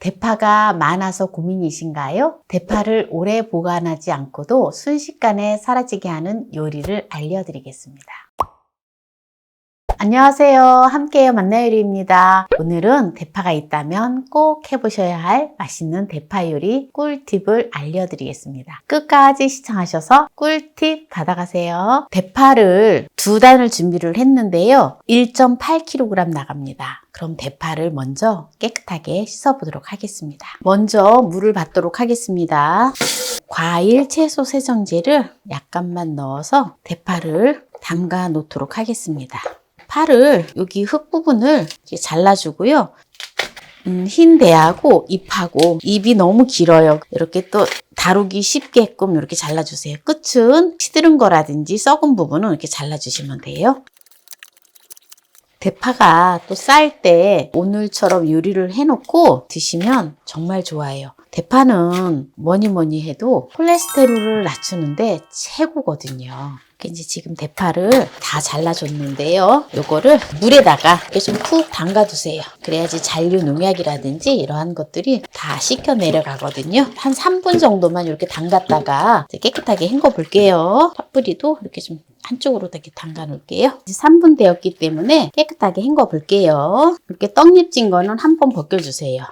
대파가 많아서 고민이신가요? 대파를 오래 보관하지 않고도 순식간에 사라지게 하는 요리를 알려드리겠습니다. 안녕하세요. 함께해요 만나요리입니다. 오늘은 대파가 있다면 꼭 해보셔야 할 맛있는 대파 요리 꿀팁을 알려드리겠습니다. 끝까지 시청하셔서 꿀팁 받아가세요. 대파를 2단을 준비를 했는데요. 1.8kg 나갑니다. 그럼 대파를 먼저 깨끗하게 씻어보도록 하겠습니다. 먼저 물을 받도록 하겠습니다. 과일 채소 세정제를 약간만 넣어서 대파를 담가 놓도록 하겠습니다. 파를 여기 흙 부분을 이렇게 잘라주고요. 흰 대하고 잎하고 잎이 너무 길어요. 이렇게 또 다루기 쉽게끔 이렇게 잘라주세요. 끝은 시드른 거라든지 썩은 부분은 이렇게 잘라주시면 돼요. 대파가 또 쌀 때 오늘처럼 요리를 해놓고 드시면 정말 좋아요. 대파는 뭐니 해도 콜레스테롤을 낮추는데 최고거든요. 이제 지금 대파를 다 잘라줬는데요. 요거를 물에다가 이렇게 좀 푹 담가두세요. 그래야지 잔류 농약이라든지 이러한 것들이 다 씻겨 내려가거든요. 한 3분 정도만 이렇게 담갔다가 이제 깨끗하게 헹궈 볼게요. 파뿌리도 이렇게 좀 한쪽으로 이렇게 담가 놓을게요. 이제 3분 되었기 때문에 깨끗하게 헹궈 볼게요. 이렇게 떡잎 진 거는 한번 벗겨주세요.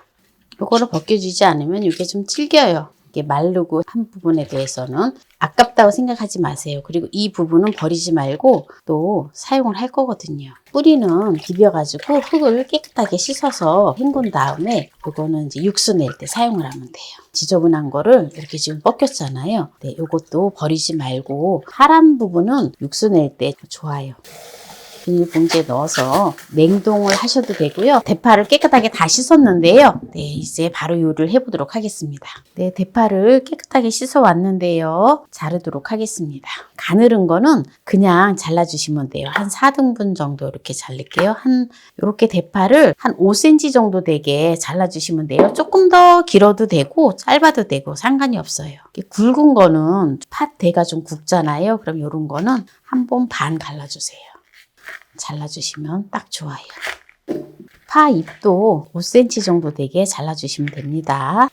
요거를 벗겨주지 않으면 이게 좀 질겨요. 이게 마르고 한 부분에 대해서는 아깝다고 생각하지 마세요. 그리고 이 부분은 버리지 말고 또 사용을 할 거거든요. 뿌리는 비벼가지고 흙을 깨끗하게 씻어서 헹군 다음에 이거는 이제 육수 낼 때 사용을 하면 돼요. 지저분한 거를 이렇게 지금 벗겼잖아요. 네, 이것도 버리지 말고 파란 부분은 육수 낼 때 좋아요. 비닐봉지에 넣어서 냉동을 하셔도 되고요. 대파를 깨끗하게 다 씻었는데요. 네, 이제 바로 요리를 해보도록 하겠습니다. 네, 대파를 깨끗하게 씻어 왔는데요. 자르도록 하겠습니다. 가늘은 거는 그냥 잘라주시면 돼요. 한 4등분 정도 이렇게 자를게요. 이렇게 대파를 한 5cm 정도 되게 잘라주시면 돼요. 조금 더 길어도 되고 짧아도 되고 상관이 없어요. 굵은 거는 팥대가 좀 굵잖아요. 그럼 이런 거는 한 번 반 갈라주세요. 잘라주시면 딱 좋아요. 파 잎도 5cm 정도 되게 잘라주시면 됩니다.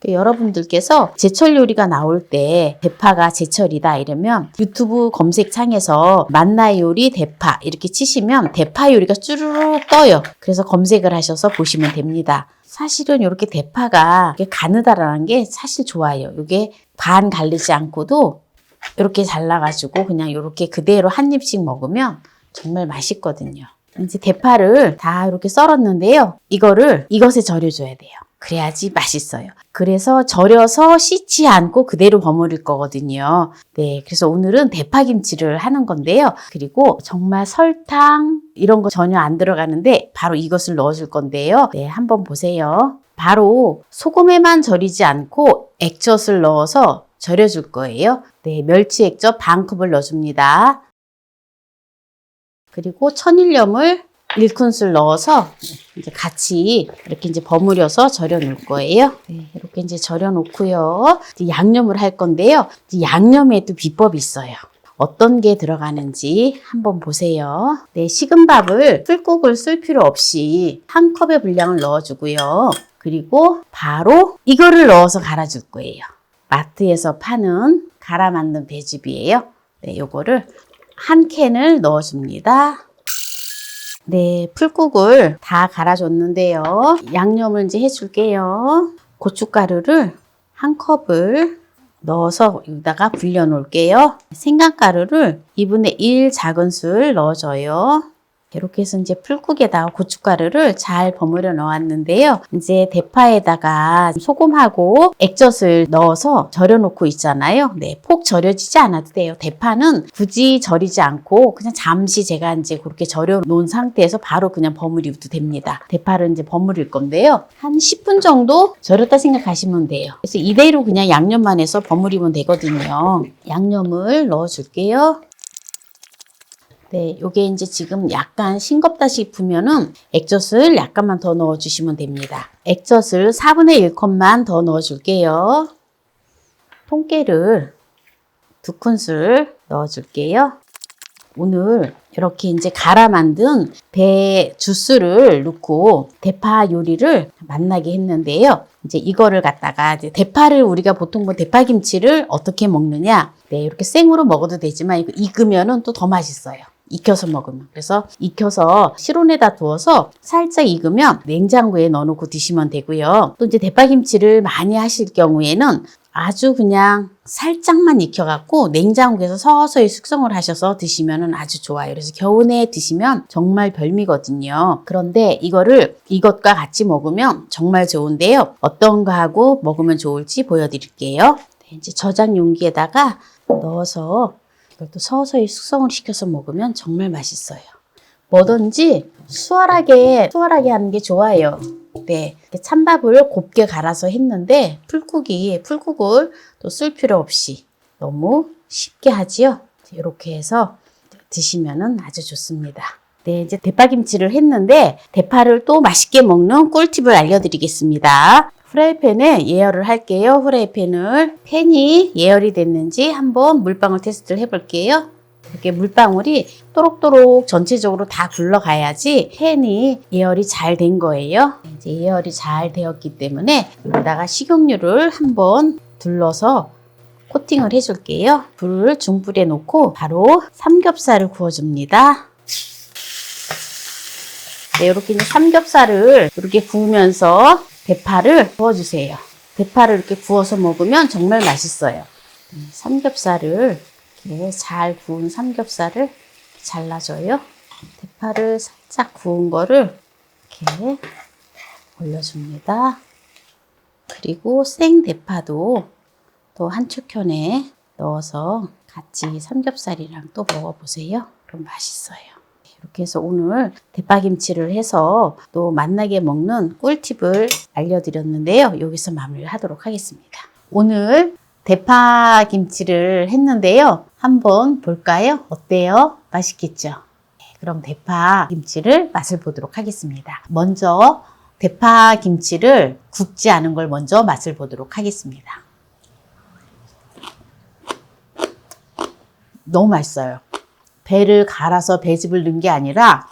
여러분들께서 제철 요리가 나올 때 대파가 제철이다 이러면 유튜브 검색창에서 만나 요리 대파 이렇게 치시면 대파 요리가 쭈루룩 떠요. 그래서 검색을 하셔서 보시면 됩니다. 사실은 이렇게 대파가 가느다라는 게 사실 좋아요. 이게 반 갈리지 않고도 이렇게 잘라가지고 그냥 이렇게 그대로 한 입씩 먹으면 정말 맛있거든요. 이제 대파를 다 이렇게 썰었는데요. 이것에 절여줘야 돼요. 그래야지 맛있어요. 그래서 절여서 씻지 않고 그대로 버무릴 거거든요. 네, 그래서 오늘은 대파김치를 하는 건데요. 그리고 정말 설탕 이런 거 전혀 안 들어가는데 바로 이것을 넣어줄 건데요. 네, 한번 보세요. 바로 소금에만 절이지 않고 액젓을 넣어서 절여줄 거예요. 네, 멸치 액젓 반컵을 넣어줍니다. 그리고 천일염을 1큰술 넣어서 이제 같이 이렇게 이제 버무려서 절여 놓을 거예요. 네, 이렇게 이제 절여 놓고요. 이제 양념을 할 건데요. 이제 양념에도 비법이 있어요. 어떤 게 들어가는지 한번 보세요. 네, 식은 밥을 풀국을 쓸 필요 없이 한 컵의 분량을 넣어주고요. 그리고 바로 이거를 넣어서 갈아줄 거예요. 마트에서 파는 갈아 만든 배즙이에요. 네, 요거를 한 캔을 넣어줍니다. 네, 풀국을 다 갈아줬는데요. 양념을 이제 해줄게요. 고춧가루를 한 컵을 넣어서 여기다가 불려 놓을게요. 생강가루를 2분의 1 작은술 넣어줘요. 이렇게 해서 이제 풀국에다가 고춧가루를 잘 버무려 넣었는데요. 이제 대파에다가 소금하고 액젓을 넣어서 절여 놓고 있잖아요. 네, 폭 절여지지 않아도 돼요. 대파는 굳이 절이지 않고 그냥 잠시 제가 이제 그렇게 절여 놓은 상태에서 바로 그냥 버무려도 됩니다. 대파를 이제 버무릴 건데요. 한 10분 정도 절였다 생각하시면 돼요. 그래서 이대로 그냥 양념만 해서 버무리면 되거든요. 양념을 넣어 줄게요. 네, 요게 이제 지금 약간 싱겁다 싶으면은 액젓을 약간만 더 넣어주시면 됩니다. 액젓을 4분의 1컵만 더 넣어줄게요. 통깨를 2큰술 넣어줄게요. 오늘 이렇게 이제 갈아 만든 배 주스를 넣고 대파 요리를 만나게 했는데요. 이제 이거를 갖다가 이제 대파를 우리가 보통 뭐 대파김치를 어떻게 먹느냐? 네, 이렇게 생으로 먹어도 되지만 이거 익으면은 또 더 맛있어요. 익혀서 먹으면. 그래서 익혀서 실온에다 두어서 살짝 익으면 냉장고에 넣어놓고 드시면 되고요. 또 이제 대파김치를 많이 하실 경우에는 아주 그냥 살짝만 익혀갖고 냉장고에서 서서히 숙성을 하셔서 드시면 아주 좋아요. 그래서 겨우내 드시면 정말 별미거든요. 그런데 이거를 이것과 같이 먹으면 정말 좋은데요. 어떤 거하고 먹으면 좋을지 보여드릴게요. 네, 이제 저장 용기에다가 넣어서 이걸 또 서서히 숙성을 시켜서 먹으면 정말 맛있어요. 뭐든지 수월하게 하는 게 좋아요. 네, 찬밥을 곱게 갈아서 했는데 풀국을 또 쓸 필요 없이 너무 쉽게 하지요. 이렇게 해서 드시면은 아주 좋습니다. 네, 이제 대파김치를 했는데 대파를 또 맛있게 먹는 꿀팁을 알려드리겠습니다. 프라이팬에 예열을 할게요. 팬이 예열이 됐는지 한번 물방울 테스트를 해볼게요. 이렇게 물방울이 또록또록 전체적으로 다 굴러가야지 팬이 예열이 잘 된 거예요. 이제 예열이 잘 되었기 때문에 여기다가 식용유를 한번 둘러서 코팅을 해줄게요. 불을 중불에 놓고 바로 삼겹살을 구워줍니다. 네, 이렇게 이제 삼겹살을 이렇게 구우면서 대파를 구워주세요. 대파를 이렇게 구워서 먹으면 정말 맛있어요. 삼겹살을 이렇게 잘 구운 삼겹살을 잘라줘요. 대파를 살짝 구운 거를 이렇게 올려줍니다. 그리고 생 대파도 또 한 축현에 넣어서 같이 삼겹살이랑 또 먹어보세요. 그럼 맛있어요. 이렇게 해서 오늘 대파김치를 해서 또 맛나게 먹는 꿀팁을 알려드렸는데요. 여기서 마무리를 하도록 하겠습니다. 오늘 대파김치를 했는데요. 한번 볼까요? 어때요? 맛있겠죠? 네, 그럼 대파김치를 맛을 보도록 하겠습니다. 먼저 대파김치를 굽지 않은 걸 먼저 맛을 보도록 하겠습니다. 너무 맛있어요. 배를 갈아서 배즙을 넣은 게 아니라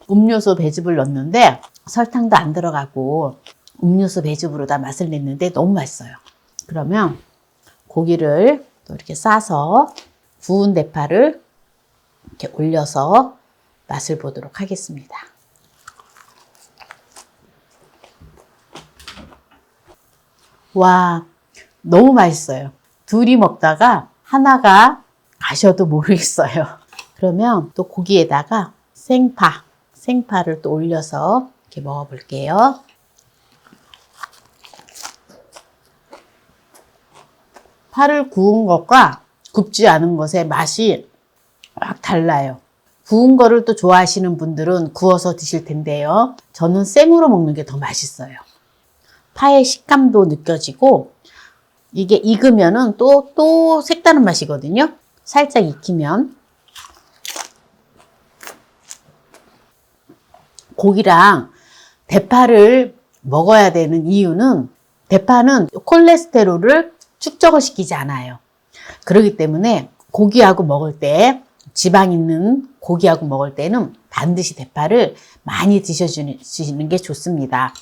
음료수 배즙을 넣었는데 설탕도 안 들어가고 음료수 배즙으로 다 맛을 냈는데 너무 맛있어요. 그러면 고기를 또 이렇게 싸서 구운 대파를 이렇게 올려서 맛을 보도록 하겠습니다. 와, 너무 맛있어요. 둘이 먹다가 하나가 가셔도 모르겠어요. 그러면 또 고기에다가 생파를 또 올려서 이렇게 먹어볼게요. 파를 구운 것과 굽지 않은 것의 맛이 막 달라요. 구운 거를 또 좋아하시는 분들은 구워서 드실 텐데요. 저는 생으로 먹는 게 더 맛있어요. 파의 식감도 느껴지고 이게 익으면은 또 색다른 맛이거든요. 살짝 익히면 고기랑 대파를 먹어야 되는 이유는 대파는 콜레스테롤을 축적을 시키지 않아요. 그렇기 때문에 고기하고 먹을 때 지방 있는 고기하고 먹을 때는 반드시 대파를 많이 드셔주시는 게 좋습니다.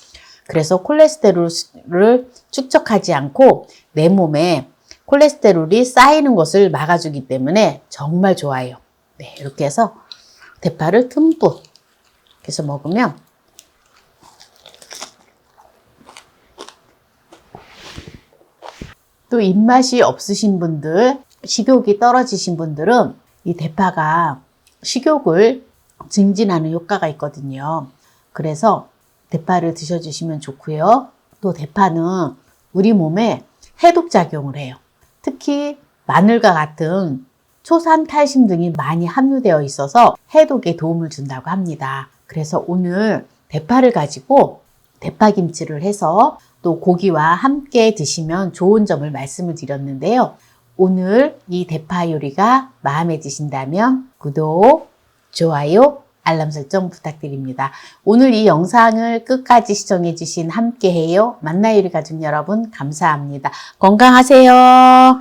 그래서 콜레스테롤을 축적하지 않고 내 몸에 콜레스테롤이 쌓이는 것을 막아주기 때문에 정말 좋아요. 네, 이렇게 해서 대파를 듬뿍 해서 먹으면 또 입맛이 없으신 분들, 식욕이 떨어지신 분들은 이 대파가 식욕을 증진하는 효과가 있거든요. 그래서 대파를 드셔주시면 좋고요. 또 대파는 우리 몸에 해독작용을 해요. 특히 마늘과 같은 초산 칼슘 등이 많이 함유되어 있어서 해독에 도움을 준다고 합니다. 그래서 오늘 대파를 가지고 대파김치를 해서 또 고기와 함께 드시면 좋은 점을 말씀을 드렸는데요. 오늘 이 대파 요리가 마음에 드신다면 구독, 좋아요, 알람 설정 부탁드립니다. 오늘 이 영상을 끝까지 시청해주신 함께해요 만나요리 가족 여러분 감사합니다. 건강하세요.